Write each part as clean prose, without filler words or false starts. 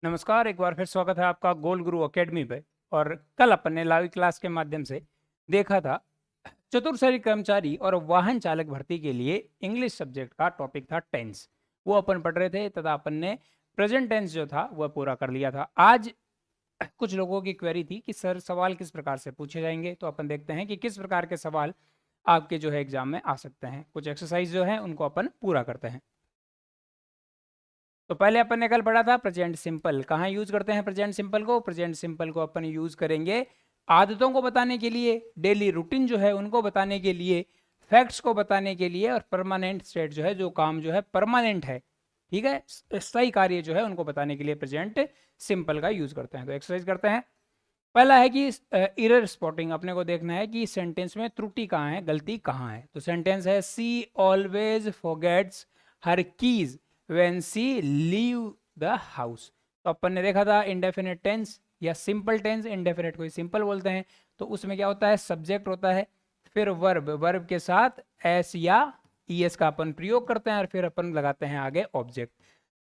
नमस्कार, एक बार फिर स्वागत है आपका गोल गुरु एकेडमी पे। और कल अपन ने लाइव क्लास के माध्यम से देखा था चतुर्थ कर्मचारी और वाहन चालक भर्ती के लिए इंग्लिश सब्जेक्ट का टॉपिक था टेंस। वो अपन पढ़ रहे थे तथा अपन ने प्रेजेंट टेंस जो था वह पूरा कर लिया था। आज कुछ लोगों की क्वेरी थी कि सर सवाल किस प्रकार से पूछे जाएंगे, तो अपन देखते हैं कि किस प्रकार के सवाल आपके जो है एग्जाम में आ सकते हैं। कुछ एक्सरसाइज जो है उनको अपन पूरा करते हैं। तो पहले अपन ने कल पढ़ा था प्रेजेंट सिंपल। कहाँ यूज करते हैं प्रेजेंट सिंपल को? प्रेजेंट सिंपल को अपन यूज करेंगे आदतों को बताने के लिए, डेली रूटीन जो है उनको बताने के लिए, फैक्ट्स को बताने के लिए, और परमानेंट स्टेट जो है, जो काम जो है परमानेंट है, ठीक है, स्थायी कार्य जो है उनको बताने के लिए प्रेजेंट सिंपल का यूज करते हैं। तो एक्सरसाइज करते हैं। पहला है कि इरर स्पॉटिंग। अपने को देखना है कि सेंटेंस में त्रुटि कहाँ है, गलती कहाँ है। तो सेंटेंस है she always forgets her keys when she leave the house. तो अपन ने देखा था इंडेफिनिट टेंस या सिंपल टेंस, इंडेफिनिट को सिंपल बोलते हैं। तो उसमें क्या होता है, सब्जेक्ट होता है, फिर वर्ब, वर्ब के साथ एस या ईएस का अपन प्रयोग करते हैं, और फिर अपन लगाते हैं आगे ऑब्जेक्ट।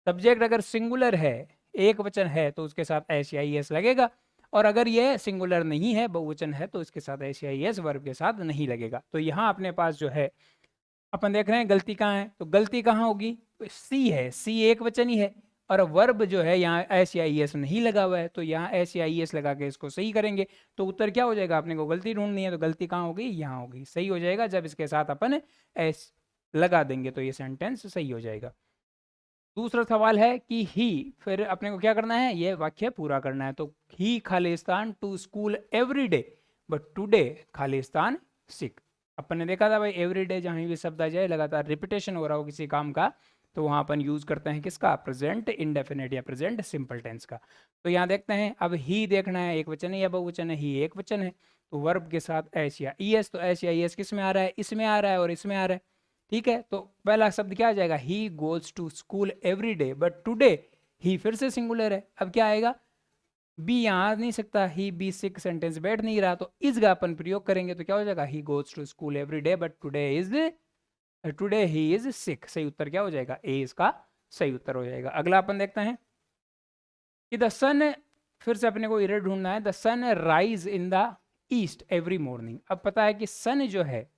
सब्जेक्ट अगर सिंगुलर है, एक वचन है, तो उसके साथ एस या ईएस लगेगा, और अगर ये सिंगुलर नहीं है, बहुवचन है, तो इसके साथ एस या ईएस वर्ब के साथ नहीं लगेगा। तो यहाँ अपने पास जो है अपन देख रहे हैं गलती कहाँ है। तो गलती कहाँ होगी? सी है, सी एक वचन ही है, और वर्ब जो है यहाँ एस या ईएस नहीं लगा हुआ है, तो यहाँ एस या ईएस लगा के इसको सही करेंगे। तो उत्तर क्या हो जाएगा? अपने को गलती ढूंढनी है, तो गलती कहाँ होगी? यहाँ होगी। सही हो जाएगा जब इसके साथ अपन एस लगा देंगे, तो ये सेंटेंस सही हो जाएगा। दूसरा सवाल है कि ही, फिर अपने को क्या करना है, ये वाक्य पूरा करना है। तो ही खालिस्तान to school every day but today खालिस्तान सिक। अपन ने देखा था भाई, एवरी डे जहाँ भी शब्द आ जाए, लगातार रिपीटेशन हो रहा हो किसी काम का, तो वहाँ अपन यूज करते हैं किसका? प्रेजेंट इंडेफिनिट या प्रेजेंट सिंपल टेंस का। तो यहाँ देखते हैं, अब ही देखना है एक वचन है या बहुवचन है। ही एक वचन है, तो वर्ब के साथ एस या ई एस। तो एस या ई एस किस में आ रहा है? इसमें आ रहा है और इसमें आ रहा है, ठीक है। तो पहला शब्द क्या आ जाएगा? He goes to school every day but today. He फिर से सिंगुलर है, अब क्या आएगा? बी यहाँ आ नहीं सकता, ही बी सिक, सेंटेंस बैठ नहीं रहा, तो इज का अपन प्रयोग करेंगे, तो क्या हो जाएगा? He goes to school every day but today he is sick. सही उत्तर क्या हो जाएगा? ए इसका सही उत्तर हो जाएगा। अगला अपन देखते हैं कि द सन, फिर से अपने को इरर ढूंढना है। The sun rise in the east every morning. अब पता है कि सन जो है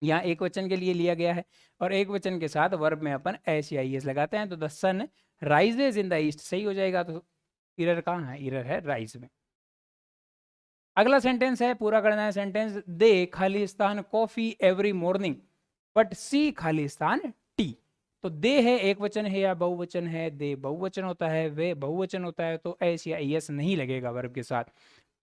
यहाँ एक वचन के लिए लिया गया है, और एक वचन के साथ वर्ब में अपन एस या एस लगाते हैं, तो the sun rises in the east सही हो जाएगा। तो इरर कहाँ है? इरर है राइज में। अगला सेंटेंस है, पूरा करना है सेंटेंस। दे खालिस्तान coffee every morning but she खालिस्तान टी। तो दे है एक वचन है या बहुवचन है? दे बहुवचन होता है, वे बहुवचन होता है, तो एस या एस नहीं लगेगा वर्ब के साथ।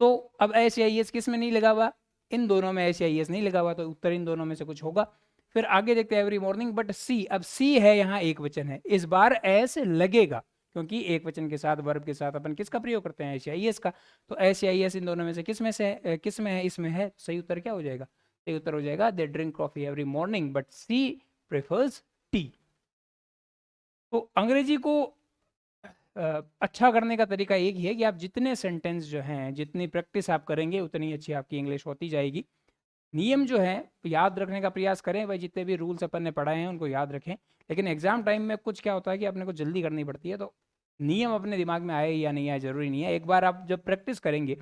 तो अब एस या एस किस में नहीं लगा हुआ? इन दोनों में एस या एस नहीं लगा हुआ, तो उत्तर इन दोनों में से कुछ होगा। फिर आगे देखते हैं एवरी मॉर्निंग बट सी। अब सी है यहाँ एक वचन है, इस बार एस लगेगा, क्योंकि एक वचन के साथ वर्ब के साथ अपन किसका प्रयोग करते हैं? एस या एस का। तो एस या एस इन दोनों में से किस में से है? किस में है? इसमें है। सही उत्तर क्या हो जाएगा? सही उत्तर हो जाएगा they drink coffee every morning but she prefers tea. तो अंग्रेजी को अच्छा करने का तरीका एक ही है कि आप जितने सेंटेंस जो हैं, जितनी प्रैक्टिस आप करेंगे, उतनी अच्छी आपकी इंग्लिश होती जाएगी। नियम जो है याद रखने का प्रयास करें भाई, जितने भी रूल्स अपन ने पढ़ाए हैं उनको याद रखें। लेकिन एग्जाम टाइम में कुछ क्या होता है कि अपने को जल्दी करनी पड़ती है, तो नियम अपने दिमाग में आए या नहीं आए जरूरी नहीं है। एक बार आप जब प्रैक्टिस करेंगे,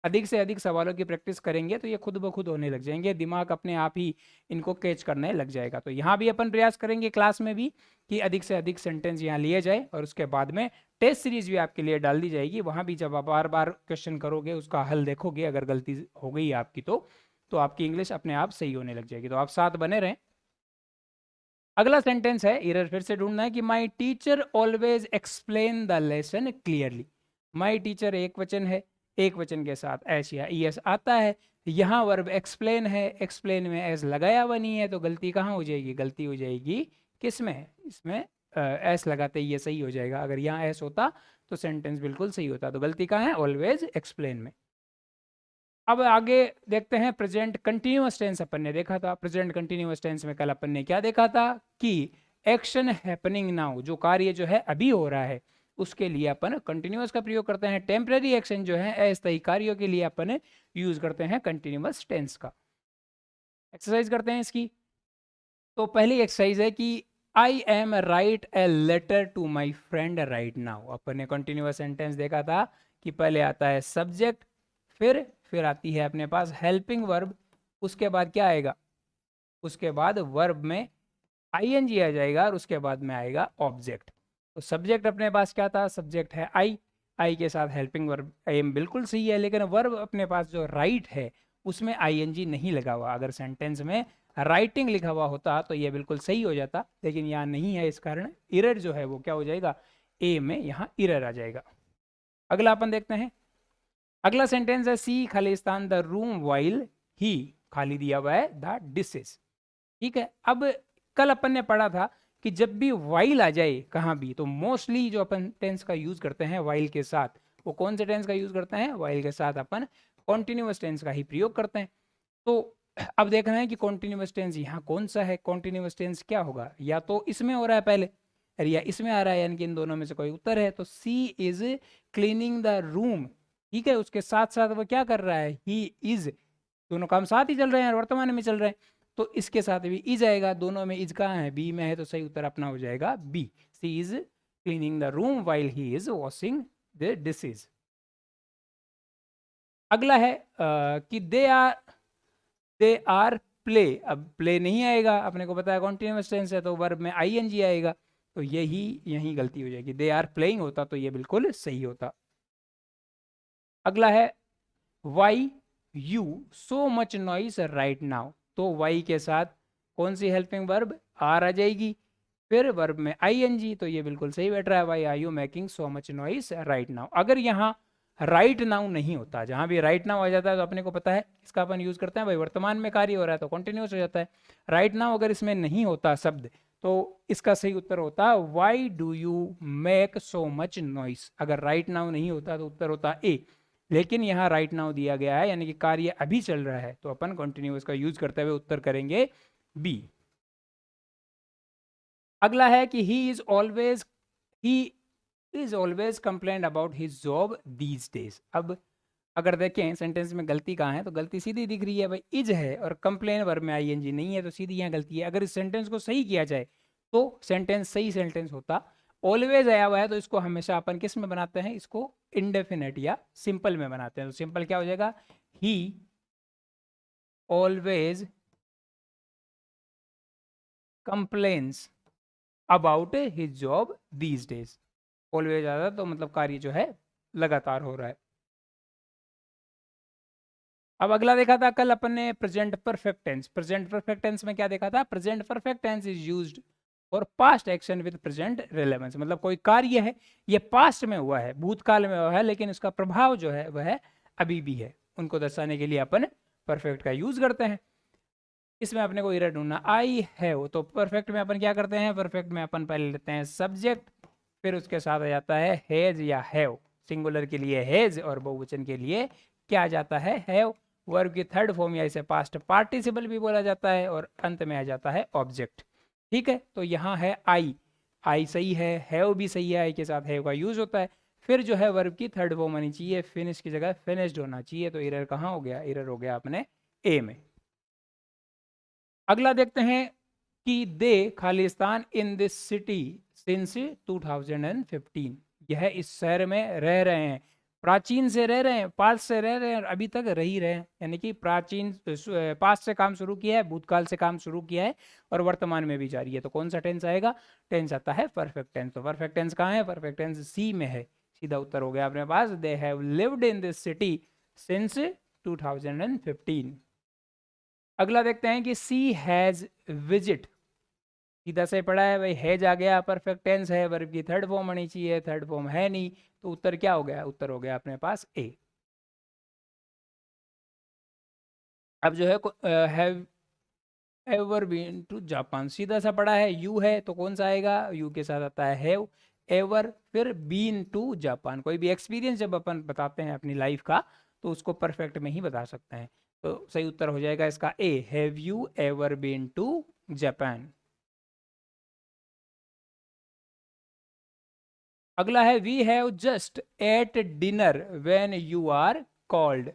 अधिक से अधिक सवालों की प्रैक्टिस करेंगे, तो ये खुद ब खुद होने लग जाएंगे, दिमाग अपने आप ही इनको कैच करने लग जाएगा। तो यहाँ भी अपन प्रयास करेंगे क्लास में भी कि अधिक से अधिक सेंटेंस यहाँ लिए जाए, और उसके बाद में टेस्ट सीरीज भी आपके लिए डाल दी जाएगी। वहाँ भी जब आप बार बार क्वेश्चन करोगे, उसका हल देखोगे, अगर गलती हो गई आपकी तो आपकी इंग्लिश अपने आप सही होने लग जाएगी। तो आप साथ बने रहें। अगला सेंटेंस है, इरर फिर से ढूंढना है कि my teacher always explain the lesson clearly. My teacher एक वचन है, एक वचन के साथ एस या ई एस आता है। यहाँ वर्ब एक्सप्लेन है, एक्सप्लेन में एस लगाया हुआ नहीं है, तो गलती कहाँ हो जाएगी? गलती हो जाएगी किस में? इसमें एस लगाते ही ये सही हो जाएगा। अगर यहाँ एस होता तो सेंटेंस बिल्कुल सही होता। तो गलती कहाँ है? ऑलवेज एक्सप्लेन में। अब आगे देखते हैं प्रेजेंट कंटिन्यूअस टेंस। अपन ने देखा था प्रेजेंट कंटिन्यूअस टेंस में, कल अपन ने क्या देखा था कि एक्शन हैपनिंग नाउ, जो कार्य जो है अभी हो रहा है, उसके लिए अपन कंटिन्यूअस का प्रयोग करते हैं। टेम्परेरी एक्शन जो है अस्थायी कार्यों के लिए अपन यूज करते हैं कंटिन्यूअस टेंस का। एक्सरसाइज करते हैं इसकी। तो पहली एक्सरसाइज है कि I am write a letter to my friend right now. अपन ने कंटिन्यूअस सेंटेंस देखा था कि पहले आता है सब्जेक्ट, फिर आती है अपने पास हेल्पिंग वर्ब, उसके बाद क्या आएगा, उसके बाद वर्ब में आईएनजी आ जाएगा और उसके बाद में आएगा ऑब्जेक्ट। तो सब्जेक्ट अपने पास क्या था, सब्जेक्ट है आई के साथ हेल्पिंग वर्ब एम बिल्कुल सही है, लेकिन वर्ब अपने पास जो राइट है उसमें आईएनजी नहीं लगा हुआ। अगर सेंटेंस में राइटिंग लिखा हुआ होता तो ये बिल्कुल सही हो जाता, लेकिन यहाँ नहीं है, इस कारण इरर जो है वो क्या हो जाएगा, ए में यहाँ इरर आ जाएगा। अगला अपन देखते हैं, अगला सेंटेंस है सी खालिस्तान द रूम वाइल ही, खाली दिया हुआ है द डिशेस। ठीक है, अब कल अपन ने पढ़ा था कि जब भी वाइल आ जाए कहाँ भी, तो मोस्टली जो अपन टेंस का यूज करते हैं वाइल के साथ, वो कौन से टेंस का यूज करते हैं, वाइल के साथ अपन कॉन्टिन्यूअस टेंस का ही प्रयोग करते हैं। तो अब देखना है कि कॉन्टिन्यूअस टेंस यहाँ कौन सा है, कॉन्टिन्यूअस टेंस क्या होगा, या तो इसमें हो रहा है पहले या इसमें आ रहा है, यानी कि इन दोनों में से कोई उत्तर है। तो सी इज क्लीनिंग द रूम, ठीक है, उसके साथ साथ वो क्या कर रहा है, ही इज, दोनों काम साथ ही चल रहे हैं, वर्तमान में चल रहे हैं, तो इसके साथ भी इज आएगा। दोनों में इज कहाँ है, बी में है, तो सही उत्तर अपना हो जाएगा B, she is cleaning the room while he is washing the dishes. अगला है कि दे आर प्ले। अब प्ले नहीं आएगा, अपने को पता है कॉन्टिन्यूअस टेंस है, तो वर्ब में आईएनजी आएगा, तो यही गलती हो जाएगी। दे आर प्लेइंग होता तो ये बिल्कुल सही होता। अगला है why you so much noise right now. तो वाई के साथ कौन सी हेल्पिंग वर्ब, आर आ जाएगी, फिर वर्ब में आईएनजी, तो ये बिल्कुल सही बैठ रहा है, why are you making so much noise right now. अगर यहाँ राइट नाउ नहीं होता, जहां भी राइट नाउ आ जाता है तो अपने को पता है इसका अपन यूज करते हैं, भाई वर्तमान में कार्य हो रहा है तो कंटिन्यूस हो जाता है। राइट नाउ अगर इसमें नहीं होता शब्द, तो इसका सही उत्तर होता why do you make so much noise. अगर राइट नाउ नहीं होता तो उत्तर होता ए, लेकिन यहाँ राइट नाउ दिया गया है, यानी कि कार्य अभी चल रहा है, तो अपन कंटिन्यूअस का यूज करते हुए उत्तर करेंगे बी। अगला है कि he is always complain about his job these days. अब अगर देखें सेंटेंस में गलती कहाँ है, तो गलती सीधी दिख रही है, भाई इज है और कंप्लेन वर्ब में आईएनजी नहीं है, तो सीधी यहाँ गलती है। अगर इस सेंटेंस को सही किया जाए तो सेंटेंस सही सेंटेंस होता। ऑलवेज आया हुआ है तो इसको हमेशा अपन किस में बनाते हैं, इसको इंडेफिनेट या सिंपल में बनाते हैं। तो सिंपल क्या हो जाएगा, he always complains about his job these days. Always आ रहा है तो मतलब कार्य जो है लगातार हो रहा है। अब अगला देखा था कल अपन ने present perfect tense. Present perfect tense में क्या देखा था, present perfect tense is used for past action with present relevance. मतलब कोई कार्य है, ये पास्ट में हुआ है, भूतकाल में हुआ है, लेकिन उसका प्रभाव जो है वह अभी भी है, उनको दर्शाने के लिए अपन परफेक्ट का यूज करते हैं। इसमें अपने को इरर ढूंढना, आई हैव, तो परफेक्ट में अपन क्या करते हैं, परफेक्ट में अपन पहले लेते हैं सब्जेक्ट, फिर उसके साथ आ जाता है हैज या हैव। सिंगुलर के लिए हैज और बहुवचन के लिए क्या आ जाता है, हैव। वर्ब की थर्ड फॉर्म या इसे पास्ट पार्टिसिपल भी बोला जाता है, और अंत में आ जाता है ऑब्जेक्ट। ठीक है, तो यहाँ है आई सही है, हैव भी सही है, आई के साथ हैव का यूज होता है। फिर जो है वर्ब की थर्ड फॉर्म आनी चाहिए, फिनिश की जगह फिनिश्ड होना चाहिए, तो इरर कहाँ हो गया, इरर हो गया अपने ए में। अगला देखते हैं कि दे खालिस्तान इन दिस सिटी सिंस 2015। यह इस शहर में रह रहे हैं, प्राचीन से रह रहे हैं, पास्ट से रह रहे हैं और अभी तक रह ही रहे हैं, यानी कि प्राचीन पास्ट से काम शुरू किया है, भूतकाल से काम शुरू किया है और वर्तमान में भी जारी है। तो कौन सा टेंस आएगा, टेंस आता है परफेक्ट टेंस। तो परफेक्ट टेंस कहाँ है, परफेक्ट टेंस सी में है, सीधा उत्तर हो गया अपने पास, they have lived in this city since 2015। अगला देखते हैं कि सी हैज विजिट, सीधा से पढ़ा है भाई, हैज आ गया, परफेक्ट टेंस है, वर्ब की थर्ड फॉर्म आनी चाहिए, थर्ड फॉर्म है नहीं, तो उत्तर क्या हो गया, उत्तर हो गया अपने पास ए। अब जो है have ever been to Japan, सीधा सा पढ़ा है, यू है तो कौन सा आएगा, यू के साथ आता है हैव, एवर, फिर बीन टू जापान। कोई भी एक्सपीरियंस जब अपन बताते हैं अपनी लाइफ का, तो उसको परफेक्ट में ही बता सकते हैं। तो सही उत्तर हो जाएगा इसका ए, have you ever been to Japan. अगला है we have just eat dinner when you are called,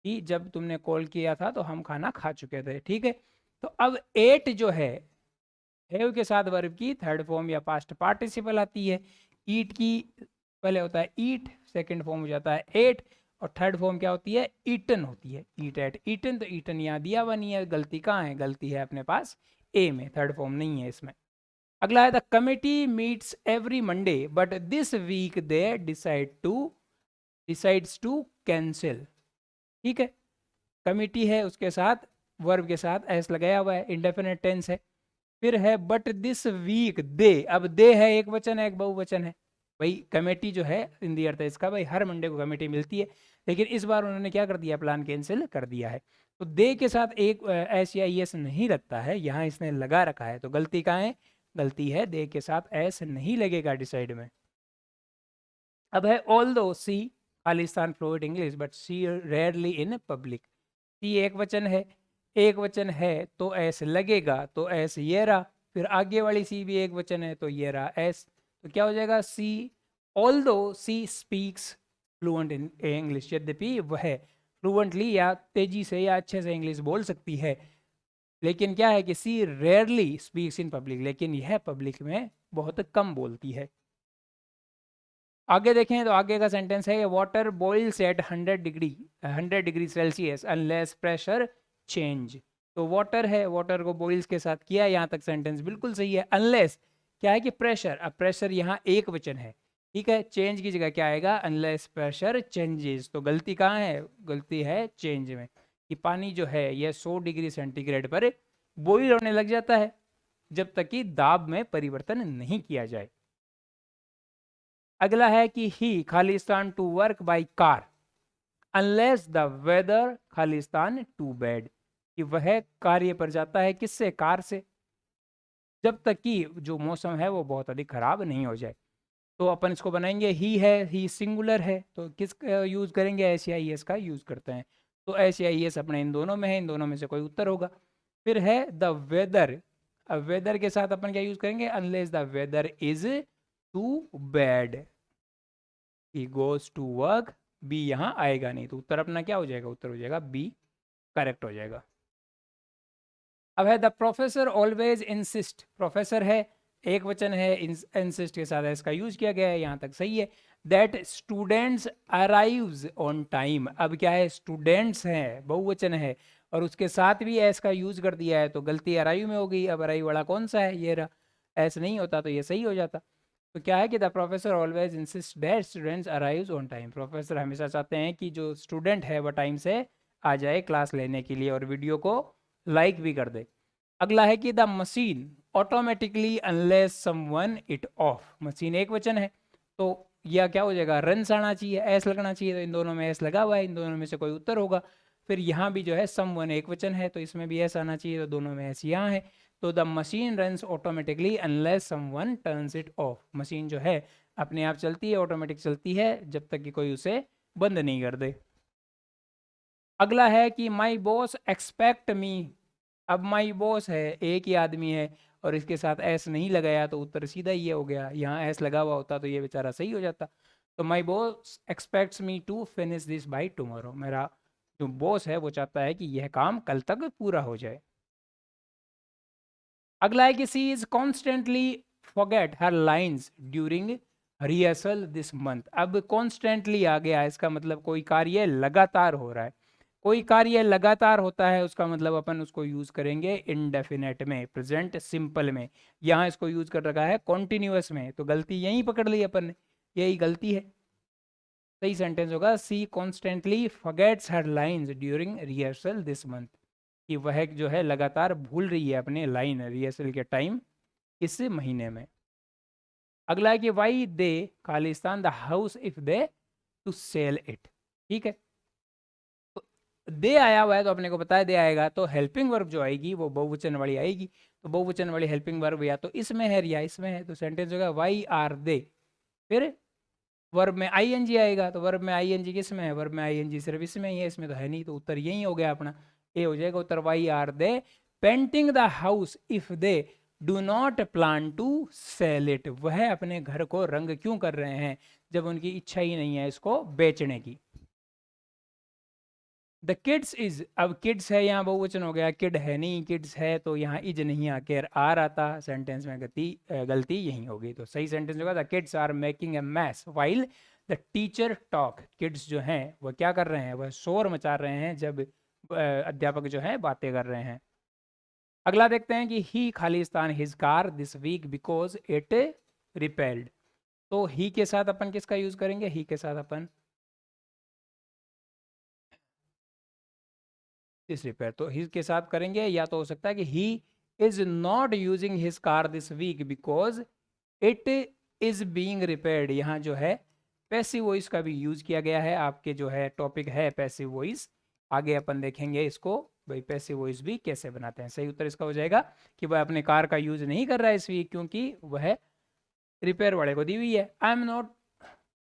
कि जब तुमने कॉल किया था तो हम खाना खा चुके थे। ठीक है, तो अब एट जो है, हैव के साथ वर्ब की थर्ड फॉर्म या पास्ट पार्टिसिपल आती है। ईट की पहले होता है ईट, सेकंड फॉर्म हो जाता है एट, और थर्ड फॉर्म क्या होती है, ईटन होती है। ईट एट ईटन, तो ईटन यहाँ दिया हुआ नहीं है, गलती कहाँ है, गलती है अपने पास ए में, थर्ड फॉर्म नहीं है इसमें। अगला है the committee meets every Monday but this week they decides to cancel. ठीक है, कमिटी है, उसके साथ वर्ब के साथ एस लगाया हुआ है, इंडेफिनिट टेंस है। फिर है बट दिस वीक दे, अब दे है एक वचन है एक बहुवचन है। भाई कमेटी जो है इन दी अर्थ है इसका, भाई हर मंडे को कमेटी मिलती है, लेकिन इस बार उन्होंने क्या कर दिया, प्लान कैंसिल कर दिया है। तो दे के साथ एक एस या ई एस नहीं लगता है, यहाँ इसने लगा रखा है, तो गलती कहाँ है, गलती है दे के साथ एस नहीं लगेगा डिसाइड में। अब है ऑल दो सी खालिस्तान fluent English but she rarely in public. She एक वचन है, एक वचन है तो एस लगेगा, तो एस ये रहा। फिर आगे वाली सी भी एक वचन है तो ये रहा एस, तो क्या हो जाएगा सी ऑल दो she speaks fluent in English, यद्यपि वह फ्लुएंटली या तेजी से या अच्छे से इंग्लिश बोल सकती है, लेकिन क्या है कि सी रेयरली स्पीक्स इन पब्लिक, लेकिन यह पब्लिक में बहुत कम बोलती है। आगे देखें तो आगे का सेंटेंस है water boils at 100 degree Celsius unless pressure change. तो वाटर है, वाटर को बॉइल्स के साथ किया, यहाँ तक सेंटेंस बिल्कुल सही है। अनलेस क्या है कि प्रेशर, अब प्रेशर यहाँ एक वचन है, ठीक है, चेंज की जगह क्या आएगा, अनलेस प्रेशर चेंजेस। तो गलती कहाँ है, गलती है चेंज में, कि पानी जो है यह 100 डिग्री सेंटीग्रेड पर बॉइल होने लग जाता है जब तक कि दाब में परिवर्तन नहीं किया जाए। अगला है कि ही खालिस्तान to work by car unless the weather खालिस्तान टू बैड, कि वह कार्य पर जाता है किससे, कार से, जब तक कि जो मौसम है वो बहुत अधिक खराब नहीं हो जाए। तो अपन इसको बनाएंगे, ही है, ही सिंगुलर है, तो किस यूज करेंगे, एस या ई एस का यूज करते हैं। तो एस या ई एस अपने इन दोनों में है, इन दोनों में से कोई उत्तर होगा। फिर है द वेदर, अब वेदर के साथ अपन क्या यूज करेंगे, unless the weather is too bad he goes to work, B यहाँ आएगा नहीं, तो उत्तर अपना क्या हो जाएगा, उत्तर हो जाएगा बी, करेक्ट हो जाएगा। अब है the professor always insist, professor है एक वचन है, इंसिस्ट के साथ इसका यूज किया गया है, यहाँ तक सही है। That students arrives on time, अब क्या है, स्टूडेंट्स हैं बहुवचन है और उसके साथ भी एस का यूज कर दिया है, तो गलती अराइव में हो गई। अब अराइव वाला कौन सा है, ये रहा, एस नहीं होता तो ये सही हो जाता। तो क्या है कि the professor always insist that students arrives on time, professor हमेशा चाहते हैं कि जो स्टूडेंट है वह टाइम से आ जाए क्लास लेने के लिए और वीडियो को लाइक भी कर दे। अगला है कि the machine automatically unless someone it of, machine एक वचन है तो यह क्या हो जाएगा, रन्स आना चाहिए, एस लगना चाहिए, तो इन दोनों में एस लगा हुआ है, इन दोनों में से कोई उत्तर होगा। फिर यहाँ भी जो है समवन एक वचन है तो इसमें भी एस आना चाहिए, तो दोनों में एस यहाँ है। तो the machine runs automatically unless someone turns it of, machine जो है अपने आप चलती है, ऑटोमेटिक चलती है जब तक कि कोई उसे बंद नहीं कर दे। अगला है कि माई बॉस एक्सपेक्ट मी, अब माई बॉस है एक ही आदमी है और इसके साथ एस नहीं लगाया, तो उत्तर सीधा ये हो गया, यहाँ एस लगा हुआ होता तो ये बेचारा सही हो जाता। तो my boss expects me to finish this by tomorrow, मेरा जो बॉस है वो चाहता है कि यह काम कल तक पूरा हो जाए। अगला है कि she is constantly forget her lines during rehearsal this month, अब कॉन्स्टेंटली आ गया, इसका मतलब कोई कार्य लगातार हो रहा है, कोई कार्य लगातार होता है उसका मतलब अपन उसको यूज करेंगे इनडेफिनेट में, प्रेजेंट सिंपल में, यहाँ इसको यूज कर रखा है कॉन्टिन्यूअस में, तो गलती यहीं पकड़ ली अपन ने, यही गलती है। सही सेंटेंस होगा she constantly forgets her lines during rehearsal this month, कि वह जो है लगातार भूल रही है अपने लाइन रिहर्सल के टाइम इस महीने में। अगला है कि वाई दे खालिस्तान the house if they to sell it, ठीक है, दे आया हुआ है तो अपने को पता है दे आएगा, तो हेल्पिंग वर्ब जो आएगी वो बहुवचन वाली आएगी, तो बहुवचन वाली हेल्पिंग वर्ब या तो इसमें है या इसमें है, तो सेंटेंस होगा वाई आर दे, फिर वर्ब में आईएनजी आएगा, तो वर्ब में आईएनजी किस में है, वर्ब में आईएनजी सिर्फ इसमें ही है, इसमें तो है नहीं, तो उत्तर यही हो गया अपना, ए हो जाएगा उत्तर, why are they painting the house if they do not plan to sell it, वह अपने घर को रंग क्यों कर रहे हैं जब उनकी इच्छा ही नहीं है इसको बेचने की। द किड्स इज, अब किड्स है यहाँ बहुवचन हो गया, किड है नहीं, किड्स है तो यहाँ इज नहीं आके आर आता, सेंटेंस में गलती यही होगी। तो सही सेंटेंस होगा the kids are making a mess while the teacher talk. Kids जो हैं वह क्या कर रहे हैं, वह शोर मचा रहे हैं जब अध्यापक जो है बातें कर रहे हैं। अगला देखते हैं कि ही खालिस्तान his car this week because it repelled. तो ही के साथ अपन किसका यूज करेंगे, ही के साथ अपन दिस रिपेयर, तो ही के साथ करेंगे, या तो हो सकता है कि he is not using his car this week because it is being repaired. यहाँ जो है पैसिव वॉइस का भी यूज किया गया है, आपके जो है टॉपिक है पैसिव वॉइस, आगे अपन देखेंगे इसको भाई पैसिव वॉइस भी कैसे बनाते हैं। सही उत्तर इसका हो जाएगा कि वह अपने कार का यूज नहीं कर रहा है इस वीक क्योंकि वह रिपेयर वाले को दी हुई है। I am not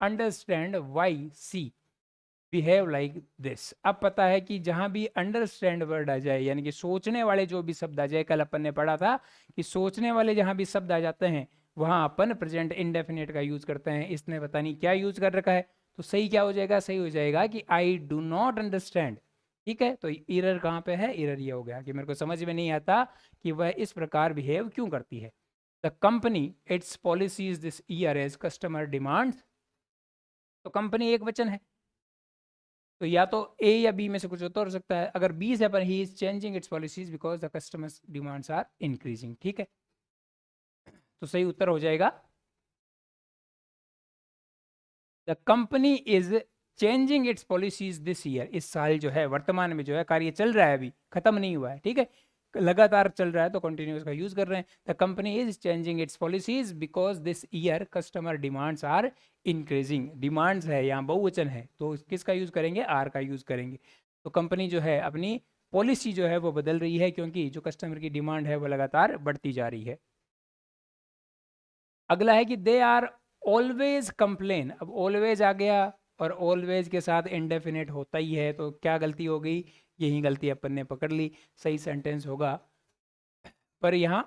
understand why she behave like this. अब पता है कि जहां भी अंडरस्टैंड वर्ड आ जाए यानी कि सोचने वाले जो भी शब्द आ जाए, कल अपन ने पढ़ा था कि सोचने वाले जहां भी शब्द आ जाते हैं वहां अपन प्रेजेंट इंडेफिनिट का यूज करते हैं। इसने पता नहीं क्या यूज कर रखा है, तो सही क्या हो जाएगा, सही हो जाएगा कि आई डू नॉट अंडरस्टैंड। ठीक है, तो एरर कहाँ पे है, एरर ये हो गया कि मेरे को समझ में नहीं आता कि वह इस प्रकार बिहेव क्यों करती है। The company its policies this year as customer demand, तो कंपनी एक वचन है तो या तो ए या बी में से कुछ हो सकता है। अगर बी से पर he is changing its policies because the customers demands are increasing. ठीक है, तो सही उत्तर हो जाएगा the company is changing its policies this year. इस साल जो है वर्तमान में जो है कार्य चल रहा है, अभी खत्म नहीं हुआ है। ठीक है, लगातार चल रहा है तो कंटिन्यूस का यूज कर रहे हैं। The company is changing its policies because this year customer demands are increasing. Demands है यहाँ बहुवचन है तो किसका यूज करेंगे, आर का यूज करेंगे। तो कंपनी जो है अपनी पॉलिसी जो है वो बदल रही है क्योंकि जो कस्टमर की डिमांड है वो लगातार बढ़ती जा रही है। अगला है कि दे आर ऑलवेज कंप्लेन। अब ऑलवेज आ गया और ऑलवेज के साथ इंडेफिनिट होता ही है तो क्या गलती हो गई, यही गलती अपन ने पकड़ ली। सही सेंटेंस होगा पर यहाँ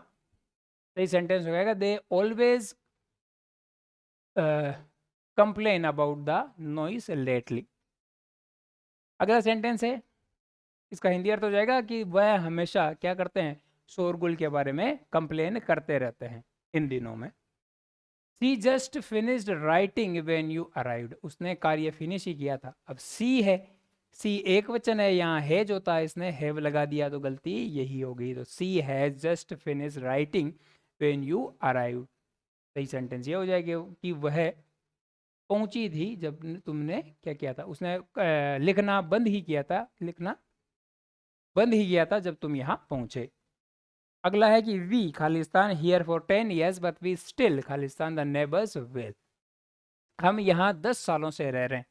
सही सेंटेंस हो जाएगा they always complain about the noise lately. अगला सेंटेंस है, इसका हिंदी अर्थ हो जाएगा कि वह हमेशा क्या करते हैं, शोरगुल के बारे में कंप्लेन करते रहते हैं इन दिनों में। She just finished writing when you arrived, उसने कार्य फिनिश ही किया था। अब सी है, सी एक वचन है, यहाँ हैज होता है, इसने हैव लगा दिया तो गलती यही हो गई। तो she has just finish writing when you arrived. सही सेंटेंस ये हो जाएगा कि वह पहुंची थी जब तुमने क्या किया था, उसने लिखना बंद ही किया था, लिखना बंद ही किया था जब तुम यहाँ पहुंचे। अगला है कि वी खालिस्तान here for 10 years but we still खालिस्तान द नेबर्स विल। हम यहाँ 10 सालों से रह रहे हैं,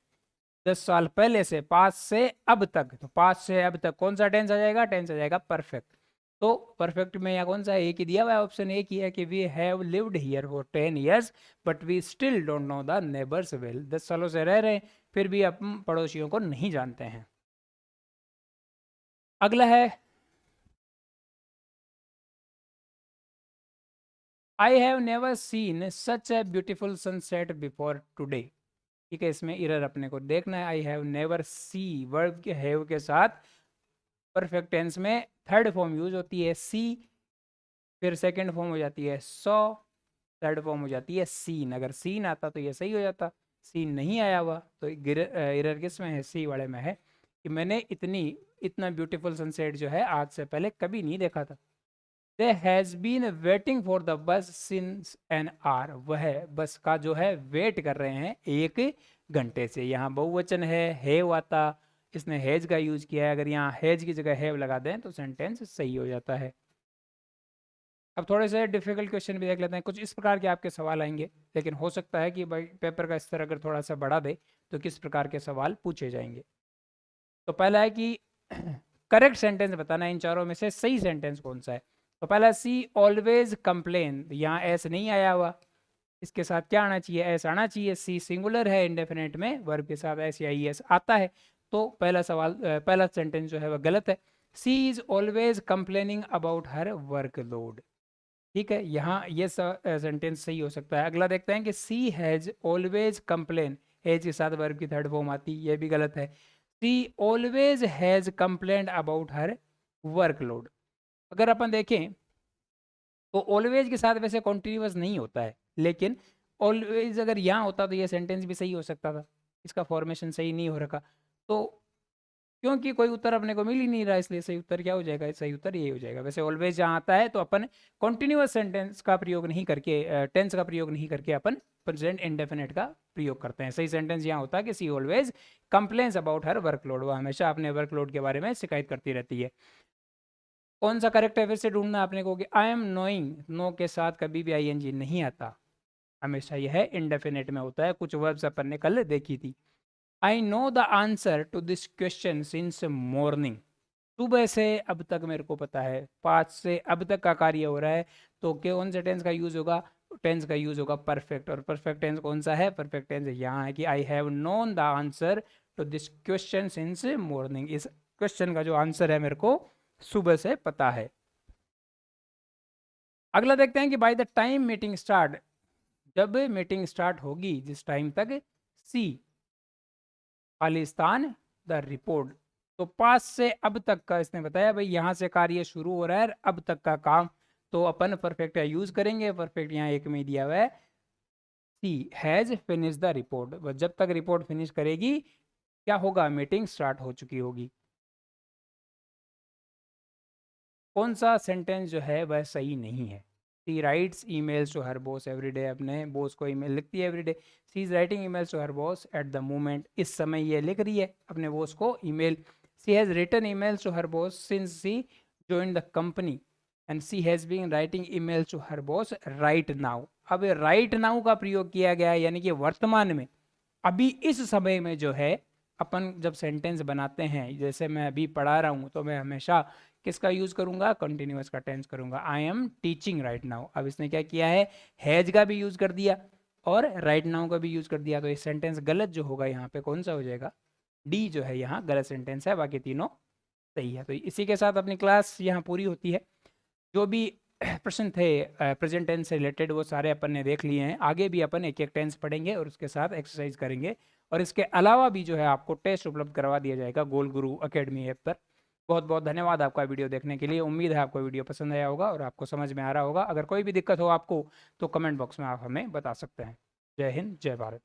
10 साल पहले से, पास से अब तक। तो पास से अब तक कौन सा टेंस आ जाएगा, टेंस आ जाएगा परफेक्ट। तो परफेक्ट में यहाँ कौन सा एक ही दिया हुआ है, ऑप्शन एक ही है कि we have lived here for 10 years but we still don't know the neighbours well. 10 सालों से रह रहे हैं फिर भी हम पड़ोसियों को नहीं जानते हैं। अगला है I have never seen such a beautiful sunset before today. ठीक है, इसमें इरर अपने को देखना है। I have never see verb के हैव के साथ परफेक्ट टेंस में थर्ड फॉर्म यूज होती है सी, फिर सेकंड फॉर्म हो जाती है सॉ, थर्ड फॉर्म हो जाती है सीन। अगर सीन आता तो ये सही हो जाता, सीन नहीं आया हुआ तो इरर किस में है, सी वाले में है कि मैंने इतना ब्यूटीफुल सनसेट जो है आज से पहले कभी नहीं देखा था। They have been waiting for the bus since an hour, वह बस का जो है वेट कर रहे हैं 1 घंटे से। यहाँ बहुवचन है, हैव आता, इसने हैज का यूज किया है। अगर यहाँ हैज की जगह हैव लगा दें तो सेंटेंस सही हो जाता है। अब थोड़े से डिफिकल्ट क्वेश्चन भी देख लेते हैं। कुछ इस प्रकार के आपके सवाल आएंगे, लेकिन हो सकता है कि भाई पेपर का स्तर अगर थोड़ा सा बढ़ा दे तो किस प्रकार के सवाल पूछे जाएंगे। तो पहला है कि करेक्ट सेंटेंस बताना है इन चारों में से सही सेंटेंस कौन सा है। तो पहला सी ऑलवेज कंप्लेन, यहाँ एस नहीं आया हुआ, इसके साथ क्या आना चाहिए, एस आना चाहिए। सी सिंगुलर है, इंडेफिनेट में वर्ब के साथ एस या ई एस आता है, तो पहला सवाल पहला सेंटेंस जो है वह गलत है। She is always complaining about her workload. ठीक है, यहाँ ये सेंटेंस सही हो सकता है। अगला देखते हैं कि सी हैज ऑलवेज कंप्लेन, हैज के साथ वर्ब की थर्ड फॉर्म आती, ये भी गलत है। She always has complaint about her workload. अगर अपन देखें तो ऑलवेज के साथ वैसे कॉन्टिन्यूअस नहीं होता है, लेकिन ऑलवेज अगर यहाँ होता तो ये सेंटेंस भी सही हो सकता था, इसका फॉर्मेशन सही नहीं हो रखा। तो क्योंकि कोई उत्तर अपने को मिल ही नहीं रहा, इसलिए सही उत्तर क्या हो जाएगा, सही उत्तर यही हो जाएगा। वैसे ऑलवेज जहाँ आता है तो अपन कॉन्टिन्यूअस सेंटेंस का प्रयोग नहीं करके, टेंस का प्रयोग नहीं करके अपन प्रेजेंट इंडेफिनिट का प्रयोग करते हैं। सही सेंटेंस यहाँ होता है कि she always complains about her workload, वो हमेशा अपने वर्कलोड के बारे में शिकायत करती रहती है। कौन सा करेक्ट है फिर से ढूंढना आपने को कि आई एम नोइंग, नो के साथ कभी भी आईएनजी नहीं आता, हमेशा यह है इंडेफिनिट में होता है। कुछ वर्ब्स अपन ने कल देखी थी। I know the answer to this question since morning, सुबह से अब तक मेरे को पता है, 5 से अब तक का कार्य हो रहा है, तो कौन से टेंस का यूज होगा, टेंस का यूज होगा परफेक्ट। और परफेक्ट टेंस कौन सा है, परफेक्ट टेंस यहाँ है कि I have known the answer to this question since morning, इस क्वेश्चन का जो आंसर है मेरे को सुबह से पता है। अगला देखते हैं कि by the time meeting start, जब मीटिंग स्टार्ट होगी, जिस टाइम तक सी खालिस्तान द रिपोर्ट, तो 5 से अब तक का इसने बताया भाई, यहाँ से कार्य शुरू हो रहा है, अब तक का काम, तो अपन परफेक्ट का यूज करेंगे। परफेक्ट यहाँ एक में दिया हुआ है, सी हैज फिनिश द रिपोर्ट, बस जब तक रिपोर्ट फिनिश करेगी क्या होगा, मीटिंग स्टार्ट हो चुकी होगी। कौन सा सेंटेंस जो है वह सही नहीं है, she writes emails to her boss everyday, अपने बॉस को ईमेल लिखती है everyday. She is writing emails to her boss at the moment, इस समय ये लिख रही है अपने बॉस को email. She has written emails to her boss since she join the company and she has been writing emails to her boss right now. अब right now का प्रयोग किया गया है, यानी कि वर्तमान में, अभी इस समय में जो है, अपन जब सेंटेंस बनाते हैं, जैसे मैं अभी पढ़ा रहा हूँ, तो मैं हमेशा किसका यूज करूंगा, कंटिन्यूअस का टेंस करूंगा। I am teaching right now, अब इसने क्या किया है, हैज का भी यूज कर दिया और राइट नाउ का भी यूज कर दिया, तो ये सेंटेंस गलत जो होगा यहाँ पे कौन सा हो जाएगा, डी जो है यहाँ गलत सेंटेंस है, बाकी तीनों सही है। तो इसी के साथ अपनी क्लास यहाँ पूरी होती है। जो भी प्रश्न थे प्रेजेंट टेंस से रिलेटेड वो सारे अपन ने देख लिए हैं। आगे भी अपन एक एक टेंस पढ़ेंगे और उसके साथ एक्सरसाइज करेंगे, और इसके अलावा भी जो है आपको टेस्ट उपलब्ध करवा दिया जाएगा गोल गुरु एकेडमी ऐप पर। बहुत बहुत धन्यवाद आपका वीडियो देखने के लिए। उम्मीद है आपको वीडियो पसंद आया होगा और आपको समझ में आ रहा होगा। अगर कोई भी दिक्कत हो आपको तो कमेंट बॉक्स में आप हमें बता सकते हैं। जय हिंद, जय भारत।